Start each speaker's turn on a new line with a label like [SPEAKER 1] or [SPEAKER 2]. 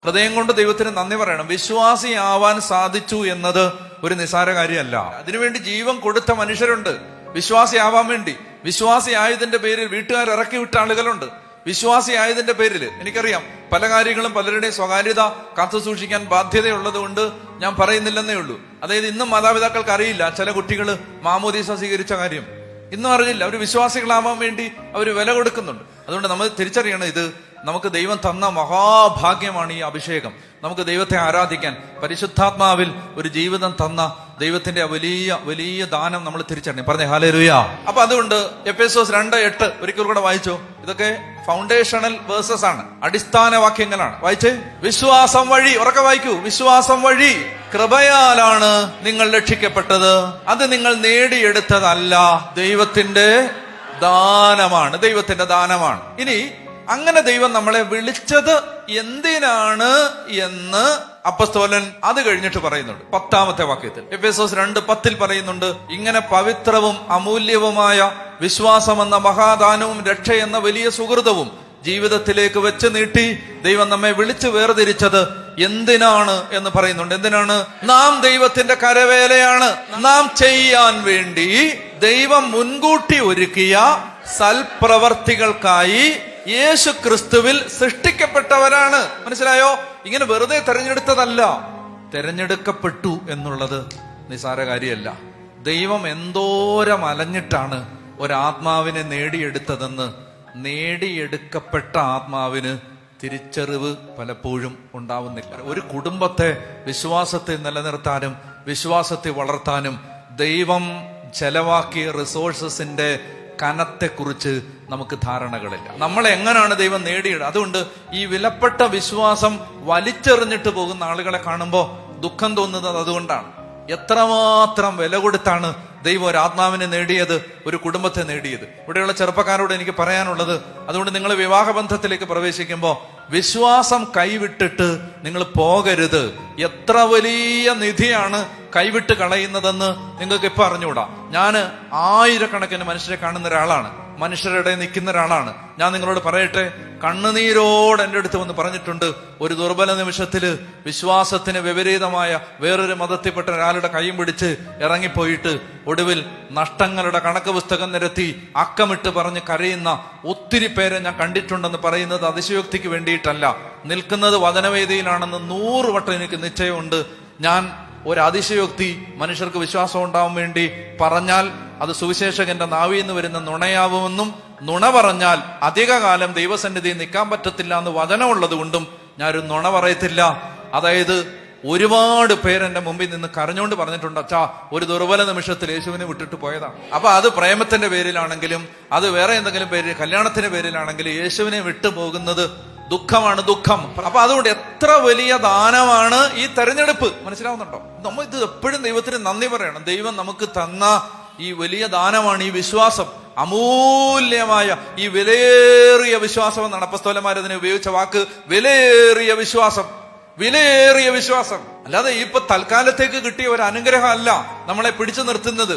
[SPEAKER 1] ഹൃദയം കൊണ്ട് ദൈവത്തിന് നന്ദി പറയണം. വിശ്വാസിയാവാൻ സാധിച്ചു എന്നത് ഒരു നിസ്സാര കാര്യമല്ല. അതിനുവേണ്ടി ജീവൻ കൊടുത്ത മനുഷ്യരുണ്ട് വിശ്വാസിയാവാൻ വേണ്ടി. വിശ്വാസിയായതിന്റെ പേരിൽ വീട്ടുകാർ ഇറക്കി വിട്ട ആളുകളുണ്ട്. വിശ്വാസിയായതിന്റെ പേരിൽ എനിക്കറിയാം പല കാര്യങ്ങളും പലരുടെയും സ്വകാര്യത കാത്തു സൂക്ഷിക്കാൻ ബാധ്യതയുള്ളത് കൊണ്ട് ഞാൻ പറയുന്നില്ലെന്നേ ഉള്ളൂ. അതായത് ഇന്നും മാതാപിതാക്കൾക്ക് അറിയില്ല ചില കുട്ടികൾ മാമോദീസ സ്വീകരിച്ച കാര്യം ഇന്നും അറിയില്ല. അവർ വിശ്വാസികളാവാൻ വേണ്ടി അവർ വില കൊടുക്കുന്നുണ്ട്. അതുകൊണ്ട് നമ്മൾ തിരിച്ചറിയണം, ഇത് നമുക്ക് ദൈവം തന്ന മഹാഭാഗ്യമാണ് ഈ അഭിഷേകം. നമുക്ക് ദൈവത്തെ ആരാധിക്കാൻ പരിശുദ്ധാത്മാവിൽ ഒരു ജീവിതം തന്ന ദൈവത്തിന്റെ വലിയ വലിയ ദാനം നമ്മൾ തിരിച്ചറിയണം. പറഞ്ഞേ ഹല്ലേലൂയ. അപ്പൊ അതുകൊണ്ട് എഫെസോസ് 2:8 ഒരിക്കൽ കൂടെ വായിച്ചോ. ഇതൊക്കെ ഫൗണ്ടേഷണൽ വേഴ്സസ് ആണ്, അടിസ്ഥാന വാക്യങ്ങളാണ്. വായിച്ചേ. വിശ്വാസം വഴി, ഉറക്കെ വായിക്കൂ. വിശ്വാസം വഴി കൃപയാലാണ് നിങ്ങൾ രക്ഷിക്കപ്പെട്ടത്, അത് നിങ്ങൾ നേടിയെടുത്തതല്ല, ദൈവത്തിന്റെ ദാനമാണ്. ദൈവത്തിന്റെ ദാനമാണ്. ഇനി അങ്ങനെ ദൈവം നമ്മളെ വിളിച്ചത് എന്തിനാണ് എന്ന് അപ്പസ്തോലൻ അത് കഴിഞ്ഞിട്ട് പറയുന്നുണ്ട് 10ാമത്തെ വാക്യത്തിൽ. എഫെസോസ് 2:10 പറയുന്നുണ്ട്, ഇങ്ങനെ പവിത്രവും അമൂല്യവുമായ വിശ്വാസമെന്ന മഹാദാനവും രക്ഷയെന്ന വലിയ സുഹൃതവും ജീവിതത്തിലേക്ക് വെച്ച് നീട്ടി ദൈവം നമ്മെ വിളിച്ചു വേർതിരിച്ചത് എന്തിനാണ് എന്ന് പറയുന്നുണ്ട്. എന്തിനാണ്? നാം ദൈവത്തിന്റെ കരവേലയാണ്, നാം ചെയ്യാൻ വേണ്ടി ദൈവം മുൻകൂട്ടി ഒരുക്കിയ സൽപ്രവർത്തികൾക്കായി യേശു ക്രിസ്തുവിൽ സൃഷ്ടിക്കപ്പെട്ടവരാണ്. മനസ്സിലായോ? ഇങ്ങനെ വെറുതെ തെരഞ്ഞെടുത്തതല്ല, തെരഞ്ഞെടുക്കപ്പെട്ടു എന്നുള്ളത് നിസാര കാര്യമല്ല. ദൈവം എന്തോരം അലഞ്ഞിട്ടാണ് ഒരാത്മാവിനെ നേടിയെടുത്തതെന്ന് നേടിയെടുക്കപ്പെട്ട ആത്മാവിന് തിരിച്ചറിവ് പലപ്പോഴും ഉണ്ടാവുന്നില്ല. ഒരു കുടുംബത്തെ വിശ്വാസത്തെ നിലനിർത്താനും വിശ്വാസത്തെ വളർത്താനും ദൈവം ചെലവാക്കിയ റിസോഴ്സസിന്റെ കനത്തെക്കുറിച്ച് നമുക്ക് ധാരണകളില്ല. നമ്മളെ എങ്ങനെയാണ് ദൈവം നേടിയത്? അതുകൊണ്ട് ഈ വിലപ്പെട്ട വിശ്വാസം വലിച്ചെറിഞ്ഞിട്ട് പോകുന്ന ആളുകളെ കാണുമ്പോൾ ദുഃഖം തോന്നുന്നത് അതുകൊണ്ടാണ്. എത്രമാത്രം വില കൊടുത്താണ് ദൈവം ഒരു ആത്മാവിനെ നേടിയത്, ഒരു കുടുംബത്തെ നേടിയത്. ഇവിടെയുള്ള ചെറുപ്പക്കാരോട് എനിക്ക് പറയാനുള്ളത്, അതുകൊണ്ട് നിങ്ങൾ വിവാഹബന്ധത്തിലേക്ക് പ്രവേശിക്കുമ്പോൾ വിശ്വാസം കൈവിട്ടിട്ട് നിങ്ങൾ പോകരുത്. എത്ര വലിയ നിധിയാണ് കൈവിട്ട് കളയുന്നതെന്ന് നിങ്ങൾക്ക് ഇപ്പൊ അറിഞ്ഞുകൂടാ. ഞാന് ആയിരക്കണക്കിന് മനുഷ്യരെ കാണുന്ന ഒരാളാണ്, മനുഷ്യരുടെ നിൽക്കുന്ന ഒരാളാണ്. ഞാൻ നിങ്ങളോട് പറയട്ടെ, കണ്ണുനീരോട് എൻ്റെ അടുത്ത് വന്ന് പറഞ്ഞിട്ടുണ്ട്, ഒരു ദുർബല നിമിഷത്തില് വിശ്വാസത്തിന് വിപരീതമായ വേറൊരു മതത്തിൽപ്പെട്ട ഒരാളുടെ കൈയും പിടിച്ച് ഇറങ്ങിപ്പോയിട്ട് ഒടുവിൽ നഷ്ടങ്ങളുടെ കണക്ക് പുസ്തകം നിരത്തി അക്കമിട്ട് പറഞ്ഞ് കരയുന്ന ഒത്തിരി പേരെ ഞാൻ കണ്ടിട്ടുണ്ടെന്ന് പറയുന്നത് അതിശയോക്തിക്ക് വേണ്ടിയിട്ടല്ല. നിൽക്കുന്നത് വചനവേദിയിലാണെന്ന് 100 വട്ടം എനിക്ക് നിശ്ചയമുണ്ട്. ഞാൻ ഒരു അതിശയോക്തി മനുഷ്യർക്ക് വിശ്വാസം ഉണ്ടാവാൻ വേണ്ടി പറഞ്ഞാൽ അത് സുവിശേഷകന്റെ നാവിൽ നിന്ന് വരുന്ന നുണയാവുമെന്നും, നുണ പറഞ്ഞാൽ അധികകാലം ദൈവസന്നിധിയിൽ നിൽക്കാൻ പറ്റത്തില്ല എന്ന് വചനമുള്ളത് കൊണ്ടും ഞാനൊരു നുണ പറയത്തില്ല. അതായത് ഒരുപാട് പേരെന്റെ മുമ്പിൽ നിന്ന് കരഞ്ഞുകൊണ്ട് പറഞ്ഞിട്ടുണ്ട്, അച്ഛാ ഒരു ദുർബല നിമിഷത്തിൽ യേശുവിനെ വിട്ടിട്ട് പോയതാണ്. അപ്പൊ അത് പ്രേമത്തിന്റെ പേരിലാണെങ്കിലും അത് വേറെ എന്തെങ്കിലും പേരിൽ, കല്യാണത്തിന്റെ പേരിലാണെങ്കിലും യേശുവിനെ വിട്ടു പോകുന്നത് ദുഃഖമാണ്, ദുഃഖം. അപ്പൊ അതുകൊണ്ട് എത്ര വലിയ ദാനമാണ് ഈ തെരഞ്ഞെടുപ്പ്. മനസ്സിലാവുന്നുണ്ടോ? നമ്മൾ ഇത് എപ്പോഴും ദൈവത്തിന് നന്ദി പറയണം. ദൈവം നമുക്ക് തന്ന ഈ വലിയ ദാനമാണ് ഈ വിശ്വാസം. അമൂല്യമായ ഈ വിലയേറിയ വിശ്വാസം എന്നാണ് അപ്പസ്തോലന്മാരതിനെ ഉപയോഗിച്ച വാക്ക്. വിലയേറിയ വിശ്വാസം, വിലയേറിയ വിശ്വാസം. അല്ലാതെ ഇപ്പൊ തൽക്കാലത്തേക്ക് കിട്ടിയ ഒരു അനുഗ്രഹം അല്ല നമ്മളെ പിടിച്ചു നിർത്തുന്നത്.